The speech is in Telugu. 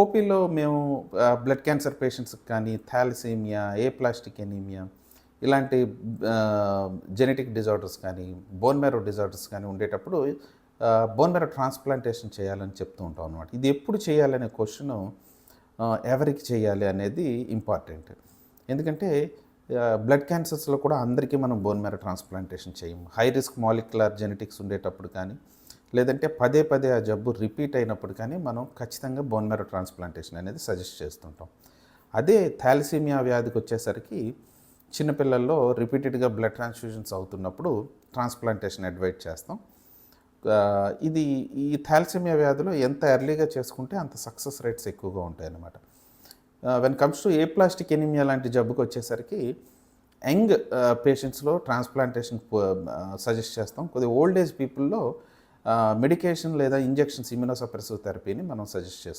ఓపీలో మేము బ్లడ్ క్యాన్సర్ పేషెంట్స్‌కి కానీ, థాలసీమియా, ఏప్లాస్టిక్ ఎనీమియా ఇలాంటి జెనెటిక్ డిజార్డర్స్ కానీ, బోన్ మ్యారో డిజార్డర్స్ కానీ ఉండేటప్పుడు బోన్ మ్యారో ట్రాన్స్‌ప్లాంటేషన్ చేయాలని చెప్తూ ఉంటాం అనమాట. ఇది ఎప్పుడు చేయాలనే క్వెషను ఎవరికి చేయాలి అనేది ఇంపార్టెంట్. ఎందుకంటే బ్లడ్ క్యాన్సర్స్‌లో కూడా అందరికీ మనం బోన్ మ్యారో ట్రాన్స్‌ప్లాంటేషన్ చేయము. హై రిస్క్ మాలిక్యులర్ జెనెటిక్స్ ఉండేటప్పుడు కానీ, లేదంటే పదే పదే ఆ జబ్బు రిపీట్ అయినప్పుడు కానీ మనం ఖచ్చితంగా బోన్ మ్యారో ట్రాన్స్‌ప్లాంటేషన్ అనేది సజెస్ట్ చేస్తుంటాం. అదే థాలసీమియా వ్యాధికి వచ్చేసరికి చిన్నపిల్లల్లో రిపీటెడ్‌గా బ్లడ్ ట్రాన్స్‌ఫ్యూజన్స్ అవుతున్నప్పుడు ట్రాన్స్‌ప్లాంటేషన్ అడ్వైజ్ చేస్తాం. ఇది ఈ థాలసీమియా వ్యాధిలో ఎంత ఎర్లీగా చేసుకుంటే అంత సక్సెస్ రేట్స్ ఎక్కువగా ఉంటాయన్నమాట. వెన్ కమ్స్ టు ఏప్లాస్టిక్ ఎనీమియా లాంటి జబ్బుకి వచ్చేసరికి యంగ్ పేషెంట్స్‌లో ట్రాన్స్‌ప్లాంటేషన్ సజెస్ట్ చేస్తాం. కొద్దిగా ఓల్డ్ ఏజ్ పీపుల్‌లో మెడికేషన్ లేదా ఇంజెక్షన్స్ ఇమ్యునోసప్రెసివ్ థెరపీని మనం సజెస్ట్ చేస్తాం.